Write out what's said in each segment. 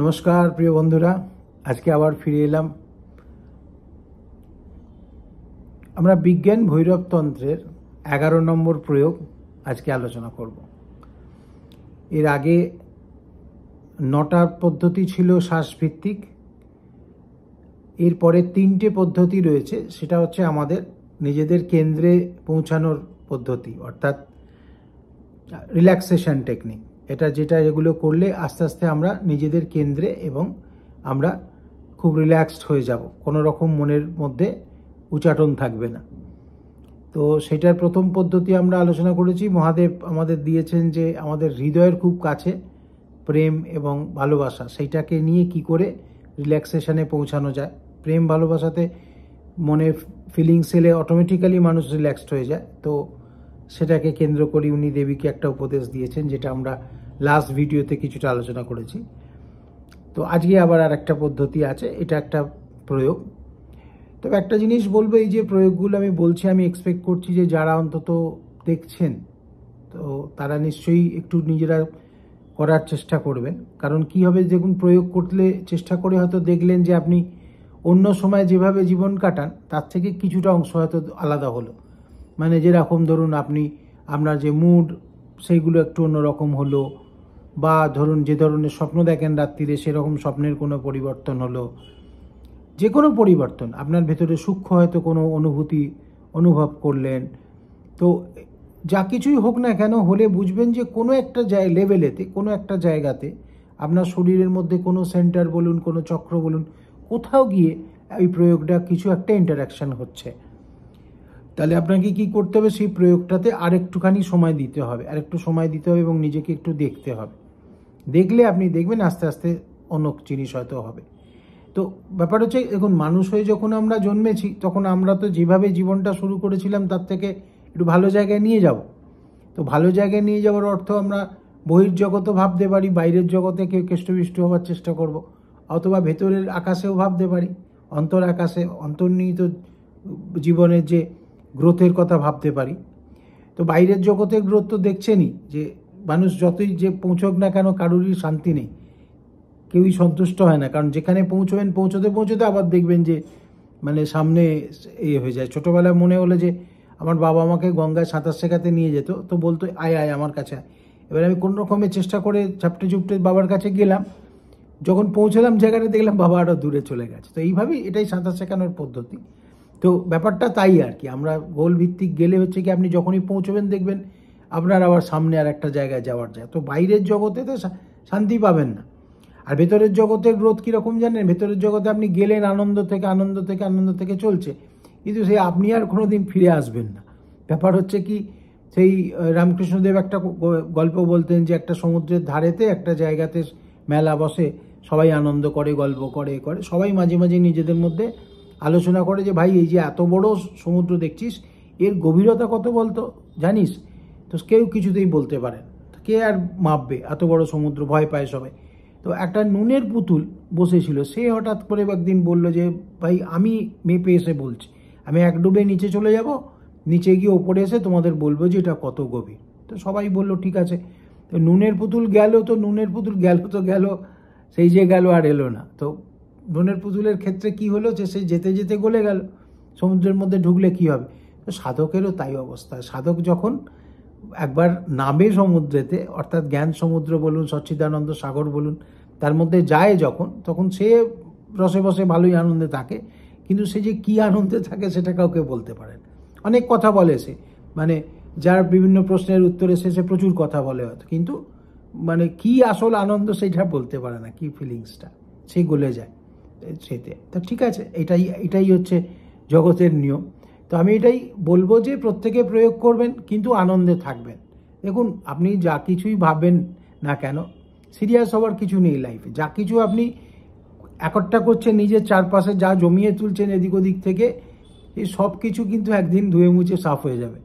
নমস্কার প্রিয় বন্ধুরা, আজকে আবার ফিরে এলাম। আমরা বিজ্ঞান ভৈরবতন্ত্রের 11 নম্বর প্রয়োগ আজকে আলোচনা করব। এর আগে 9টা পদ্ধতি ছিল শ্বাসভিত্তিক। এরপরে 3টে পদ্ধতি রয়েছে, সেটা হচ্ছে আমাদের নিজেদের কেন্দ্রে পৌঁছানোর পদ্ধতি, অর্থাৎ রিল্যাক্সেশন টেকনিক। যেগুলো করলে আস্তে আস্তে আমরা নিজেদের কেন্দ্রে এবং আমরা খুব রিল্যাক্সড হয়ে যাব, কোনো রকম মনের মধ্যে উচাটন থাকবে না। তো সেটার প্রথম পদ্ধতি আমরা আলোচনা করেছি। মহাদেব আমাদের দিয়েছেন যে আমাদের হৃদয়ের খুব কাছে প্রেম এবং ভালোবাসা, সেইটাকে নিয়ে কি করে রিল্যাক্সেশনে পৌঁছানো যায়। প্রেম ভালোবাসাতে মনে ফিলিংস এলে অটোমেটিক্যালি মানুষ রিল্যাক্সড হয়ে যায়। তো সেটাকে কেন্দ্র করে উনি দেবীকে একটা উপদেশ দিয়েছেন, যেটা আমরা লাস্ট ভিডিওতে কিছুটা আলোচনা করেছি। তো আজকে আবার আর একটা পদ্ধতি আছে, এটা একটা প্রয়োগ। তবে একটা জিনিস বলবো, এই যে প্রয়োগগুলো আমি বলছি, আমি এক্সপেক্ট করছি যে যারা অন্তত দেখছেন, তো তারা নিশ্চয়ই একটু নিজেরা করার চেষ্টা করবেন। কারণ কি হবে, দেখুন, প্রয়োগ করলে চেষ্টা করে হয়তো দেখলেন যে আপনি অন্য সময় যেভাবে জীবন কাটান তার থেকে কিছুটা অংশ হয়তো আলাদা হলো। মানে যেরকম ধরুন আপনার যে মুড সেইগুলো একটু অন্যরকম হলো, বা ধরুন যে ধরনের স্বপ্ন দেখেন রাত্রিরে সেরকম স্বপ্নের কোনো পরিবর্তন হলো। যে কোনো পরিবর্তন, আপনার ভেতরে সূক্ষ্ম হয়তো কোনো অনুভূতি অনুভব করলেন। তো যা কিছুই হোক না কেন, হলে বুঝবেন যে কোনো একটা লেভেলেতে, কোনো একটা জায়গাতে আপনার শরীরের মধ্যে কোনো সেন্টার বলুন, কোনো চক্র বলুন, কোথাও গিয়ে এই প্রয়োগটা কিছু একটা ইন্টারাকশন হচ্ছে। তাহলে আপনাকে কি করতে হবে, সেই প্রয়োগটাতে আরেকটুখানি সময় দিতে হবে, এবং নিজেকে একটু দেখতে হবে। দেখলে আপনি দেখবেন আস্তে আস্তে অন্য জিনিস হয়তো হবে। তো ব্যাপার হচ্ছে, দেখুন, মানুষ হয়ে যখন আমরা জন্মেছি, তখন আমরা তো যেভাবে জীবনটা শুরু করেছিলাম তার থেকে একটু ভালো জায়গায় নিয়ে যাব। তো ভালো জায়গায় নিয়ে যাওয়ার অর্থ আমরা বহির্জগতও ভাবতে পারি, বাইরের জগতে কেউ কেষ্টবিষ্ট হওয়ার চেষ্টা করব, অথবা ভেতরের আকাশেও ভাবতে পারি, অন্তর আকাশে অন্তর্নিহিত জীবনের যে গ্রোথের কথা ভাবতে পারি। তো বাইরের জগতের গ্রোথ তো দেখছেনই, যে মানুষ যতই যে পৌঁছক না কেন, কারোরই শান্তি নেই, কেউই সন্তুষ্ট হয় না। কারণ যেখানে পৌঁছতে আবার দেখবেন যে মানে সামনে হয়ে যায়। ছোটোবেলায় মনে হলো যে আমার বাবা আমাকে গঙ্গায় সাঁতার শেখাতে নিয়ে যেত, তো বলতো আয় আয় আমার কাছে। এবার আমি কোন রকমের চেষ্টা করে ঝাপটে ঝুপটে বাবার কাছে গেলাম, যখন পৌঁছলাম জায়গাটা দেখলাম বাবা আরও দূরে চলে গেছে। তো এইভাবেই এটাই সাঁতার শেখানোর পদ্ধতি। তো ব্যাপারটা তাই আর কি, আমরা গোল ভিত্তিক গেলে হচ্ছে কি, আপনি যখনই পৌঁছবেন দেখবেন আপনার আবার সামনে আর একটা জায়গায় যাওয়ার যায়। তো বাইরের জগতে তো শান্তি পাবেন না। আর ভেতরের জগতের গ্রোথ কীরকম জানেন, ভেতরের জগতে আপনি গেলেন আনন্দ থেকে চলছে, কিন্তু সেই আপনি আর কোনো দিন ফিরে আসবেন না। ব্যাপার হচ্ছে কি, সেই রামকৃষ্ণদেব একটা গল্প বলতেন যে একটা সমুদ্রের ধারেতে একটা জায়গাতে মেলা বসে, সবাই আনন্দ করে, গল্প করে, সবাই মাঝে মাঝে নিজেদের মধ্যে আলোচনা করে যে ভাই, এই যে এত বড় সমুদ্র দেখছিস, এর গভীরতা কত বলতো জানিস? তো কেউ কিছুতেই বলতে পারে না, কে আর মাপবে এত বড় সমুদ্র, ভয় পায় সবাই। তো একটা নুনের পুতুল বসেছিল, সে হঠাৎ করে একদিন বলল যে ভাই, আমি মেপে এসে বলছি, আমি এক ডুবে নিচে চলে যাব, নিচে গিয়ে ওপরে এসে তোমাদের বলবো যে এটা কত গভীর। তো সবাই বলল ঠিক আছে। তো নুনের পুতুল গেল, সেই যে গেল আর এলো না। তো নুনের পুতুলের ক্ষেত্রে কি হলো, যে সে যেতে যেতে গলে গেল, সমুদ্রের মধ্যে ঢুকলে কি হবে। তো সাধকেরও তাই অবস্থা। সাধক যখন একবার নামে সমুদ্রেতে, অর্থাৎ জ্ঞান সমুদ্র বলুন, সচ্চিদানন্দ সাগর বলুন, তার মধ্যে যায় তখন সে রসে বসে ভালোই আনন্দে থাকে, কিন্তু সে যে কি আনন্দে থাকে সেটা কাউকে বলতে পারে না। অনেক কথা বলে সে, মানে যার বিভিন্ন প্রশ্নের উত্তরে সে প্রচুর কথা বলে হয়তো, কিন্তু মানে কি আসল আনন্দ সেটা বলতে পারে না, কি ফিলিংসটা, সে গলে যায় সেতে। তো ঠিক আছে, এটাই হচ্ছে জগতের নিয়ম। তো আমি এটাই বলবো যে প্রত্যেকে প্রয়োগ করবেন, কিন্তু আনন্দে থাকবেন। দেখুন, আপনি যা কিছুই ভাববেন না কেন, সিরিয়াস হওয়ার কিছু নেই লাইফে। যা কিছু আপনি একটা করছেন, নিজের চারপাশে যা জমিয়ে তুলছেন এদিক ওদিক থেকে, এই সব কিছু কিন্তু একদিন ধুয়ে মুছে সাফ হয়ে যাবে।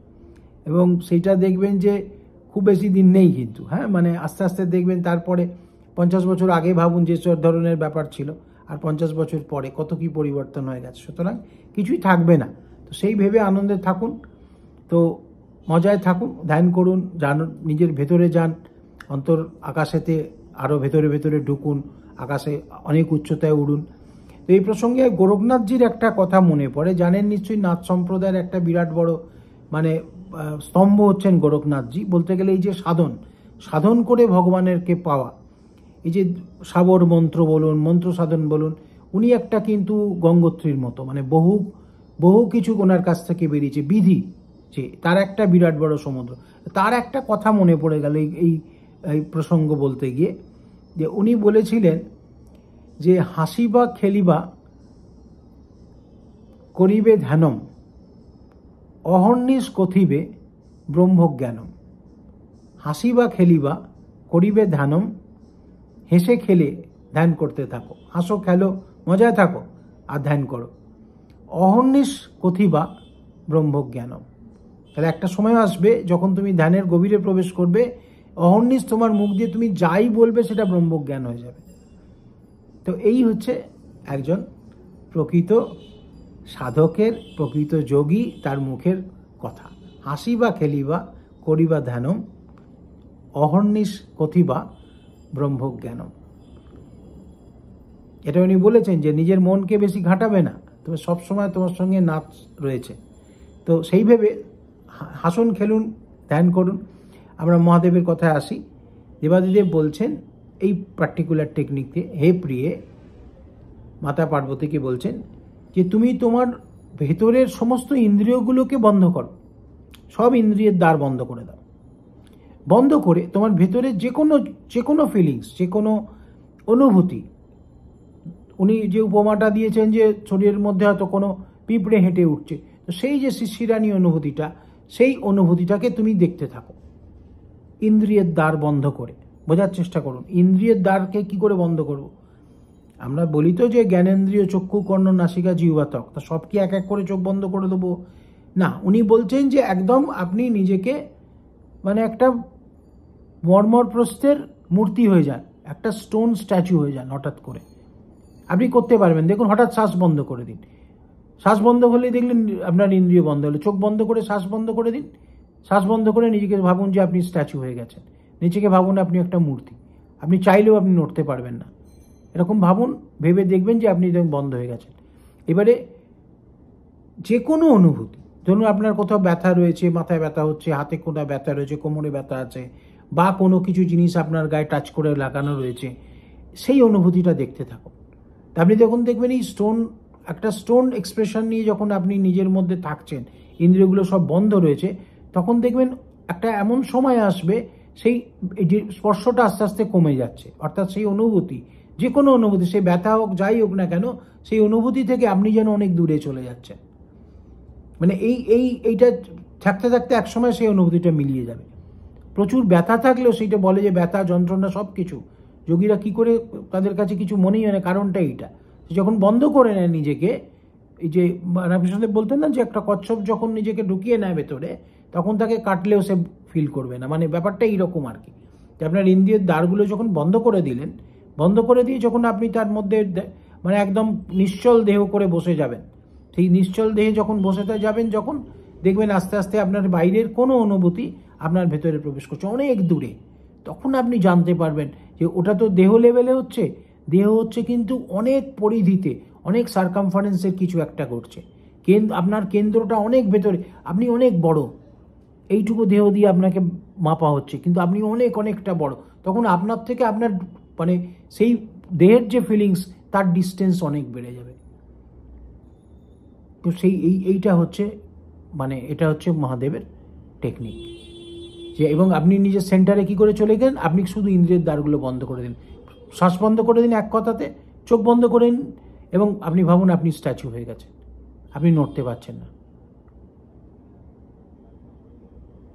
এবং সেইটা দেখবেন যে খুব বেশি দিন নেই কিন্তু, হ্যাঁ, মানে আস্তে আস্তে দেখবেন। তারপরে 50 বছর আগে ভাবুন যে ধরনের ব্যাপার ছিল, আর 50 বছর পরে কত কি পরিবর্তন হয়ে গেছে। সুতরাং কিছুই থাকবে না। তো সেই ভেবে আনন্দে থাকুন, তো মজায় থাকুন, ধ্যান করুন, নিজের ভেতরে যান, অন্তর আকাশেতে আরও ভেতরে ঢুকুন, আকাশে অনেক উচ্চতায় উড়ুন। তো এই প্রসঙ্গে গোরখনাথজির একটা কথা মনে পড়ে, জানেন নিশ্চয়ই নাথ সম্প্রদায়ের একটা বিরাট বড় মানে স্তম্ভ হচ্ছেন গোরখনাথজি। বলতে গেলে এই যে সাধন করে ভগবানেরকে পাওয়া, এই যে সাবর মন্ত্র বলুন, মন্ত্র সাধন বলুন, উনি একটা কিন্তু গঙ্গোত্রীর মতো, মানে বহু কিছু ওনার কাছ থেকে বেরিয়েছে, বিধি যে তার একটা বিরাট বড় সমুদ্র। তার একটা কথা মনে পড়ে গেল এই প্রসঙ্গ বলতে গিয়ে, যে উনি বলেছিলেন যে হাসিবা খেলিবা করিবে ধ্যানম, অহর্নিশ কথিবে ব্রহ্মজ্ঞানম। হাসিবা খেলিবা করিবে ধ্যানম, হেসে খেলে ধ্যান করতে থাকো, হাসো খেলো মজায় থাকো আর ধ্যান করো। অহর্নিশ কথিবা ব্রহ্মজ্ঞানম। তাহলে একটা সময় আসবে যখন তুমি ধ্যানের গভীরে প্রবেশ করবে, অহর্নিশ তোমার মুখ দিয়ে তুমি যাই বলবে সেটা ব্রহ্মজ্ঞান হয়ে যাবে। তো এই হচ্ছে একজন প্রকৃত সাধকের, প্রকৃত যোগী, তার মুখের কথা। হাসিবা খেলিবা করিবা ধ্যানম, অহর্নিশ কথিবা ব্রহ্মজ্ঞানম। এটা উনি বলেছেন যে নিজের মনকে বেশি ঘাঁটাবে না, তবে সবসময় তোমার সঙ্গে নাচ রয়েছে। তো সেই ভেবে হাসুন, খেলুন, ধ্যান করুন। আমরা মহাদেবের কথায় আসি। দেবাদিদেব বলছেন এই পার্টিকুলার টেকনিকে, হে প্রিয়ে, মাতা পার্বতীকে বলছেন যে তুমি তোমার ভেতরের সমস্ত ইন্দ্রিয়গুলোকে বন্ধ করো, সব ইন্দ্রিয়ের দ্বার বন্ধ করে দাও। বন্ধ করে তোমার ভেতরে যে কোনো ফিলিংস, যে কোনো অনুভূতি, উনি যে উপমাটা দিয়েছেন যে শরীরের মধ্যে হয়তো কোনো পিঁপড়ে হেঁটে উঠছে, তো সেই যে শিশিরানি অনুভূতিটা, সেই অনুভূতিটাকে তুমি দেখতে থাকো ইন্দ্রিয়ের দ্বার বন্ধ করে। বোঝার চেষ্টা করুন ইন্দ্রিয়ের দ্বারকে কি করে বন্ধ করব। আমরা বলি তো যে জ্ঞানেন্দ্রিয়, চক্ষু, কর্ণ, নাসিকা, জিহ্বা, ত্বক, তা সব কি এক এক করে চোখ বন্ধ করে দেবো? না, উনি বলছেন যে একদম আপনি নিজেকে মানে একটা মর্মর প্রস্থের মূর্তি হয়ে যান, একটা স্টোন স্ট্যাচু হয়ে যান। হঠাৎ করে আপনি করতে পারবেন। দেখুন, হঠাৎ শ্বাস বন্ধ করে দিন, শ্বাস বন্ধ হলে দেখলেন আপনার ইন্দ্রিয় বন্ধ হলো। চোখ বন্ধ করে শ্বাস বন্ধ করে দিন, শ্বাস বন্ধ করে নিজেকে ভাবুন যে আপনি স্ট্যাচু হয়ে গেছেন, নিজেকে ভাবুন আপনি একটা মূর্তি। আপনি চাইলেও আপনি নড়তে পারবেন না, এরকম ভাবুন। ভেবে দেখবেন যে আপনি বন্ধ হয়ে গেছেন। এবারে যে কোনো অনুভূতি, ধরুন আপনার কোথাও ব্যথা রয়েছে, মাথায় ব্যথা হচ্ছে, হাতে কোথাও ব্যথা রয়েছে, কোমরে ব্যথা আছে, বা কোনো কিছু জিনিস আপনার গায়ে টাচ করে লাগানো রয়েছে, সেই অনুভূতিটা দেখতে থাকুন। আপনি যখন দেখবেন এই একটা স্টোন এক্সপ্রেশন নিয়ে যখন আপনি নিজের মধ্যে থাকছেন, ইন্দ্রিয়গুলো সব বন্ধ রয়েছে, তখন দেখবেন একটা এমন সময় আসবে সেই যে স্পর্শটা আস্তে আস্তে কমে যাচ্ছে। অর্থাৎ সেই অনুভূতি, যে কোনো অনুভূতি, সেই ব্যথা হোক যাই হোক না কেন, সেই অনুভূতি থেকে আপনি যেন অনেক দূরে চলে যাচ্ছেন। মানে এইটা থাকতে থাকতে একসময় সেই অনুভূতিটা মিলিয়ে যাবে। প্রচুর ব্যথা থাকলেও সেইটা বলে যে ব্যথা, যন্ত্রণা সব কিছু, যোগীরা কি করে তাদের কাছে কিছু মনেই হয় না, কারণটা এইটা। যখন বন্ধ করে নেয় নিজেকে, এই যে রামকৃষ্ণদেব বলতেন না যে একটা কচ্ছপ যখন নিজেকে ঢুকিয়ে নেয় ভেতরে, তখন তাকে কাটলেও সে ফিল করবে না। মানে ব্যাপারটা এইরকম আর কি। আপনার ইন্দ্রিয়ের দ্বারগুলো যখন বন্ধ করে দিলেন, বন্ধ করে দিয়ে যখন আপনি তার মধ্যে মানে একদম নিশ্চল দেহ করে বসে যাবেন, সেই নিশ্চল দেহে যখন বসে যাবেন, যখন দেখবেন আস্তে আস্তে আপনার বাইরের কোনো অনুভূতি আপনার ভেতরে প্রবেশ করছে অনেক দূরে, তখন আপনি জানতে পারবেন যে ওটা তো দেহ লেভেলে হচ্ছে, দেহ হচ্ছে কিন্তু অনেক পরিধিতে, অনেক সার্কামফারেন্সের কিছু একটা ঘটছে। আপনার কেন্দ্রটা অনেক ভেতরে, আপনি অনেক বড়, এইটুকু দেহ দিয়ে আপনাকে মাপা হচ্ছে, কিন্তু আপনি অনেকটা বড়। তখন আপনার থেকে আপনার মানে সেই দেহের যে ফিলিংস, তার ডিস্টেন্স অনেক বেড়ে যাবে। তো সেই এইটা হচ্ছে মানে এটা হচ্ছে মহাদেবের টেকনিক। যে এবং আপনি নিজের সেন্টারে কি করে চলে গেলেন, আপনি শুধু ইন্দ্রিয়ের দ্বারগুলো বন্ধ করে দিন, শ্বাস বন্ধ করে দিন, এক কথাতে চোখ বন্ধ করে দিন, এবং আপনি ভাবুন আপনি স্ট্যাচু হয়ে গেছেন, আপনি নড়তে পারছেন না,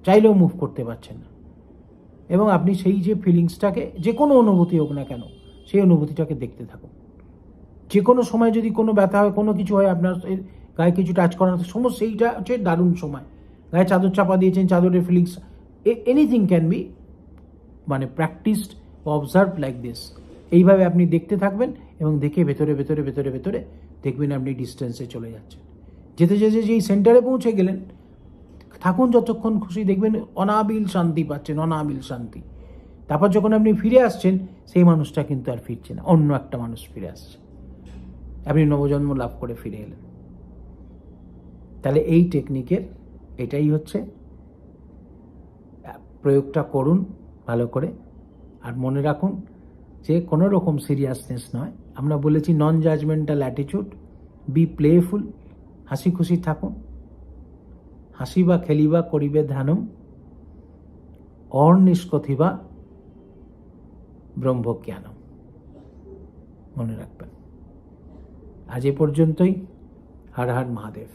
চাইলেও মুভ করতে পারছেন না, এবং আপনি সেই যে ফিলিংসটাকে, যে কোনো অনুভূতি হোক না কেন, সেই অনুভূতিটাকে দেখতে থাকুন। যে কোনো সময় যদি কোনো ব্যথা হয়, কোনো কিছু হয়, আপনার গায়ে কিছু টাচ করানো, সমস্ত সেইটা হচ্ছে দারুণ সময়। গায়ে চাদর চাপা দিয়েছেন, চাদরের ফিলিংস, এনিথিং ক্যান বি মানে প্র্যাকটিসড বা অবজার্ভ লাইক দিস। এইভাবে আপনি দেখতে থাকবেন এবং দেখে ভেতরে ভেতরে ভেতরে ভেতরে দেখবেন আপনি ডিস্টেন্সে চলে যাচ্ছেন। যেতে যেতে যেই সেন্টারে পৌঁছে গেলেন, থাকুন যতক্ষণ খুশি, দেখবেন অনাবিল শান্তি পাচ্ছেন, অনাবিল শান্তি। তারপর যখন আপনি ফিরে আসছেন, সেই মানুষটা কিন্তু আর ফিরছে না, অন্য একটা মানুষ ফিরে আসছে, আপনি নবজন্ম লাভ করে ফিরে এলেন। তাহলে এই টেকনিকের এটাই হচ্ছে, প্রয়োগটা করুন ভালো করে। আর মনে রাখুন যে কোনো রকম সিরিয়াসনেস নয়, আমরা বলেছি non judgmental attitude, B playful, হাসি খুশি থাকুন। হাসিবা খেলিবা করিবে ধ্যানম, অর্নিষ্কথিবা ব্রহ্মজ্ঞানম। মনে রাখবেন। আজ এ পর্যন্তই। হর হর মহাদেব।